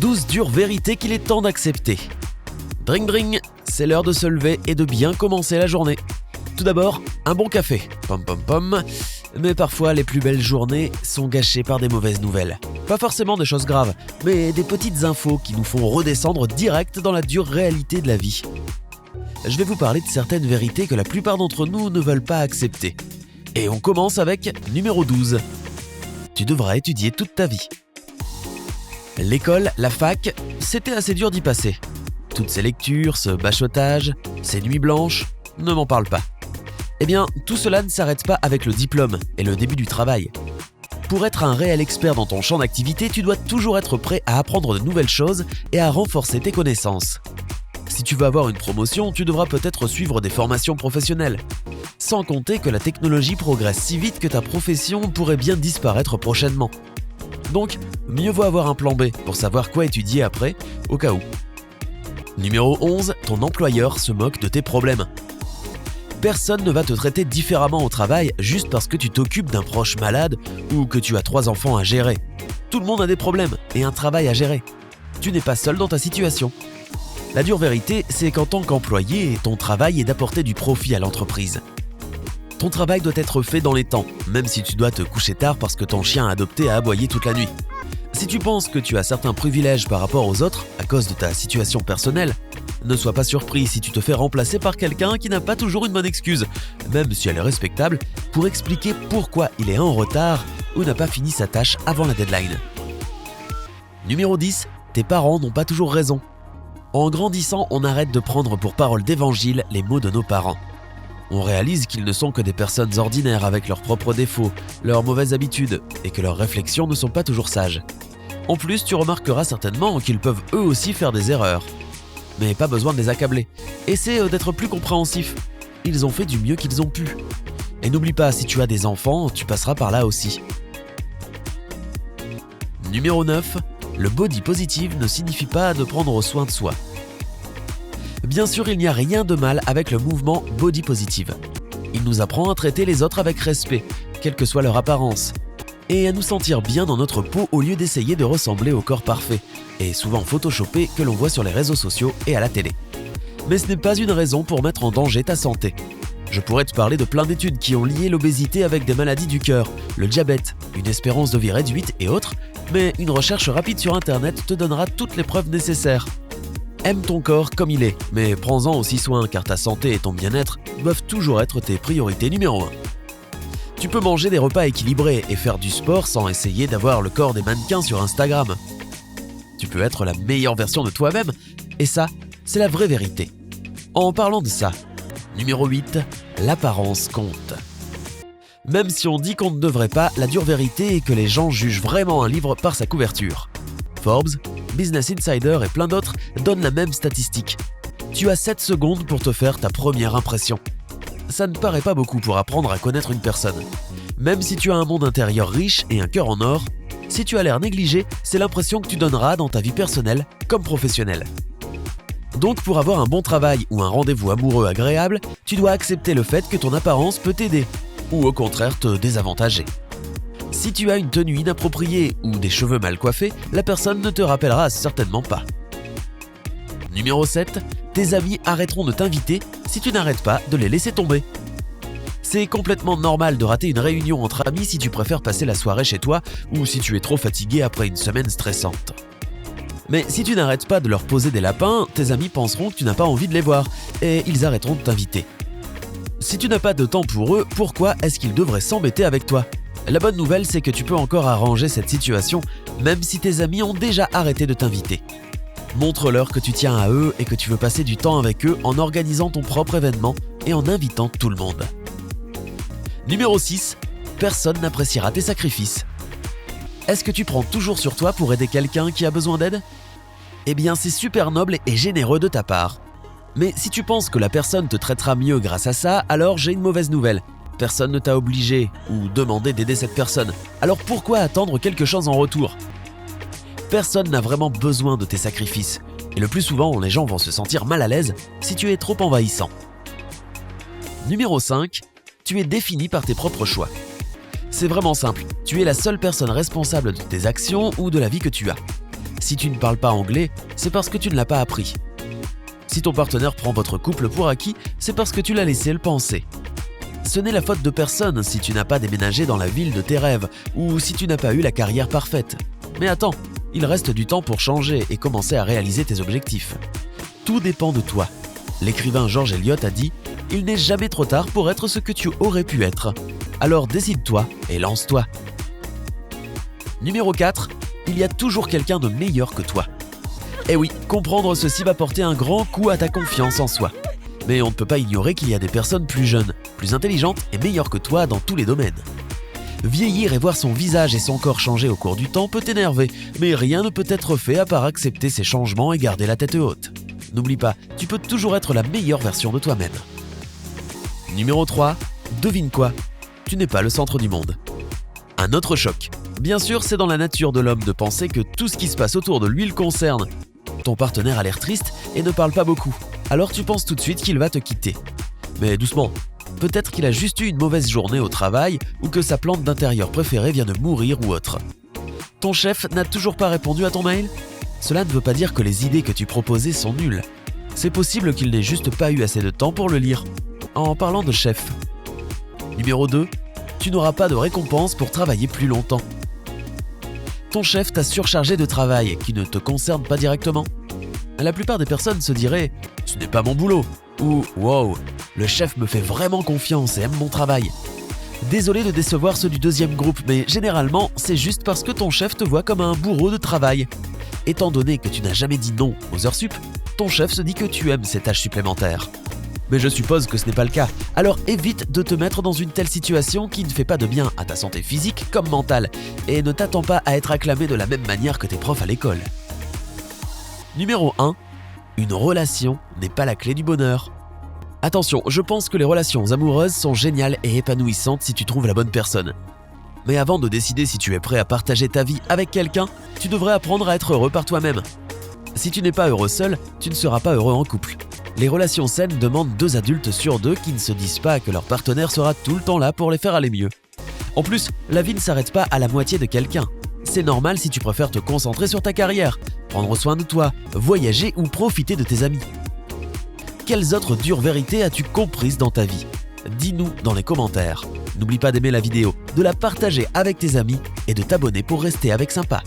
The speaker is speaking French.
12 dures vérités qu'il est temps d'accepter. Dring dring, c'est l'heure de se lever et de bien commencer la journée. Tout d'abord, un bon café. Pom pom pom. Mais parfois, les plus belles journées sont gâchées par des mauvaises nouvelles. Pas forcément des choses graves, mais des petites infos qui nous font redescendre direct dans la dure réalité de la vie. Je vais vous parler de certaines vérités que la plupart d'entre nous ne veulent pas accepter. Et on commence avec numéro 12. Tu devras étudier toute ta vie. L'école, la fac, c'était assez dur d'y passer. Toutes ces lectures, ce bachotage, ces nuits blanches, ne m'en parle pas. Eh bien, tout cela ne s'arrête pas avec le diplôme et le début du travail. Pour être un réel expert dans ton champ d'activité, tu dois toujours être prêt à apprendre de nouvelles choses et à renforcer tes connaissances. Si tu veux avoir une promotion, tu devras peut-être suivre des formations professionnelles. Sans compter que la technologie progresse si vite que ta profession pourrait bien disparaître prochainement. Donc, mieux vaut avoir un plan B pour savoir quoi étudier après, au cas où. Numéro 11, ton employeur se moque de tes problèmes. Personne ne va te traiter différemment au travail juste parce que tu t'occupes d'un proche malade ou que tu as 3 enfants à gérer. Tout le monde a des problèmes et un travail à gérer. Tu n'es pas seul dans ta situation. La dure vérité, c'est qu'en tant qu'employé, ton travail est d'apporter du profit à l'entreprise. Ton travail doit être fait dans les temps, même si tu dois te coucher tard parce que ton chien adopté a aboyé toute la nuit. Si tu penses que tu as certains privilèges par rapport aux autres à cause de ta situation personnelle, ne sois pas surpris si tu te fais remplacer par quelqu'un qui n'a pas toujours une bonne excuse, même si elle est respectable, pour expliquer pourquoi il est en retard ou n'a pas fini sa tâche avant la deadline. Numéro 10, tes parents n'ont pas toujours raison. En grandissant, on arrête de prendre pour parole d'évangile les mots de nos parents. On réalise qu'ils ne sont que des personnes ordinaires avec leurs propres défauts, leurs mauvaises habitudes et que leurs réflexions ne sont pas toujours sages. En plus, tu remarqueras certainement qu'ils peuvent eux aussi faire des erreurs. Mais pas besoin de les accabler. Essaie d'être plus compréhensif. Ils ont fait du mieux qu'ils ont pu. Et n'oublie pas, si tu as des enfants, tu passeras par là aussi. Numéro 9. Le body positive ne signifie pas de prendre soin de soi. Bien sûr, il n'y a rien de mal avec le mouvement body positive. Il nous apprend à traiter les autres avec respect, quelle que soit leur apparence, et à nous sentir bien dans notre peau au lieu d'essayer de ressembler au corps parfait, et souvent photoshopé que l'on voit sur les réseaux sociaux et à la télé. Mais ce n'est pas une raison pour mettre en danger ta santé. Je pourrais te parler de plein d'études qui ont lié l'obésité avec des maladies du cœur, le diabète, une espérance de vie réduite et autres, mais une recherche rapide sur internet te donnera toutes les preuves nécessaires. Aime ton corps comme il est, mais prends-en aussi soin car ta santé et ton bien-être doivent toujours être tes priorités numéro 1. Tu peux manger des repas équilibrés et faire du sport sans essayer d'avoir le corps des mannequins sur Instagram. Tu peux être la meilleure version de toi-même, et ça, c'est la vraie vérité. En parlant de ça, numéro 8, l'apparence compte. Même si on dit qu'on ne devrait pas, la dure vérité est que les gens jugent vraiment un livre par sa couverture. Forbes, Business Insider et plein d'autres donnent la même statistique. Tu as 7 secondes pour te faire ta première impression. Ça ne paraît pas beaucoup pour apprendre à connaître une personne. Même si tu as un monde intérieur riche et un cœur en or, si tu as l'air négligé, c'est l'impression que tu donneras dans ta vie personnelle comme professionnelle. Donc pour avoir un bon travail ou un rendez-vous amoureux agréable, tu dois accepter le fait que ton apparence peut t'aider, ou au contraire te désavantager. Si tu as une tenue inappropriée ou des cheveux mal coiffés, la personne ne te rappellera certainement pas. Numéro 7, tes amis arrêteront de t'inviter si tu n'arrêtes pas de les laisser tomber. C'est complètement normal de rater une réunion entre amis si tu préfères passer la soirée chez toi ou si tu es trop fatigué après une semaine stressante. Mais si tu n'arrêtes pas de leur poser des lapins, tes amis penseront que tu n'as pas envie de les voir et ils arrêteront de t'inviter. Si tu n'as pas de temps pour eux, pourquoi est-ce qu'ils devraient s'embêter avec toi ? La bonne nouvelle, c'est que tu peux encore arranger cette situation, même si tes amis ont déjà arrêté de t'inviter. Montre-leur que tu tiens à eux et que tu veux passer du temps avec eux en organisant ton propre événement et en invitant tout le monde. Numéro 6, personne n'appréciera tes sacrifices. Est-ce que tu prends toujours sur toi pour aider quelqu'un qui a besoin d'aide ? Eh bien, c'est super noble et généreux de ta part. Mais si tu penses que la personne te traitera mieux grâce à ça, alors j'ai une mauvaise nouvelle. Personne ne t'a obligé ou demandé d'aider cette personne. Alors pourquoi attendre quelque chose en retour ? Personne n'a vraiment besoin de tes sacrifices. Et le plus souvent, les gens vont se sentir mal à l'aise si tu es trop envahissant. Numéro 5, tu es défini par tes propres choix. C'est vraiment simple, tu es la seule personne responsable de tes actions ou de la vie que tu as. Si tu ne parles pas anglais, c'est parce que tu ne l'as pas appris. Si ton partenaire prend votre couple pour acquis, c'est parce que tu l'as laissé le penser. Ce n'est la faute de personne si tu n'as pas déménagé dans la ville de tes rêves ou si tu n'as pas eu la carrière parfaite. Mais attends, il reste du temps pour changer et commencer à réaliser tes objectifs. Tout dépend de toi. L'écrivain George Eliot a dit « Il n'est jamais trop tard pour être ce que tu aurais pu être. Alors décide-toi et lance-toi. » Numéro 4. Il y a toujours quelqu'un de meilleur que toi. Eh oui, comprendre ceci va porter un grand coup à ta confiance en soi. Mais on ne peut pas ignorer qu'il y a des personnes plus jeunes, plus intelligentes et meilleures que toi dans tous les domaines. Vieillir et voir son visage et son corps changer au cours du temps peut t'énerver, mais rien ne peut être fait à part accepter ces changements et garder la tête haute. N'oublie pas, tu peux toujours être la meilleure version de toi-même. Numéro 3. Devine quoi ? Tu n'es pas le centre du monde. Un autre choc. Bien sûr, c'est dans la nature de l'homme de penser que tout ce qui se passe autour de lui le concerne. Ton partenaire a l'air triste et ne parle pas beaucoup. Alors tu penses tout de suite qu'il va te quitter. Mais doucement, peut-être qu'il a juste eu une mauvaise journée au travail ou que sa plante d'intérieur préférée vient de mourir ou autre. Ton chef n'a toujours pas répondu à ton mail ? Cela ne veut pas dire que les idées que tu proposais sont nulles. C'est possible qu'il n'ait juste pas eu assez de temps pour le lire. En parlant de chef. Numéro 2. Tu n'auras pas de récompense pour travailler plus longtemps. Ton chef t'a surchargé de travail qui ne te concerne pas directement. La plupart des personnes se diraient « Ce n'est pas mon boulot » ou « Wow, le chef me fait vraiment confiance et aime mon travail ». Désolé de décevoir ceux du deuxième groupe, mais généralement, c'est juste parce que ton chef te voit comme un bourreau de travail. Étant donné que tu n'as jamais dit non aux heures sup, ton chef se dit que tu aimes ces tâches supplémentaires. Mais je suppose que ce n'est pas le cas, alors évite de te mettre dans une telle situation qui ne fait pas de bien à ta santé physique comme mentale, et ne t'attends pas à être acclamé de la même manière que tes profs à l'école. Numéro 1. Une relation n'est pas la clé du bonheur. Attention, je pense que les relations amoureuses sont géniales et épanouissantes si tu trouves la bonne personne. Mais avant de décider si tu es prêt à partager ta vie avec quelqu'un, tu devrais apprendre à être heureux par toi-même. Si tu n'es pas heureux seul, tu ne seras pas heureux en couple. Les relations saines demandent 2 adultes sur 2 qui ne se disent pas que leur partenaire sera tout le temps là pour les faire aller mieux. En plus, la vie ne s'arrête pas à la moitié de quelqu'un. C'est normal si tu préfères te concentrer sur ta carrière, prendre soin de toi, voyager ou profiter de tes amis. Quelles autres dures vérités as-tu comprises dans ta vie ? Dis-nous dans les commentaires. N'oublie pas d'aimer la vidéo, de la partager avec tes amis et de t'abonner pour rester avec Sympa.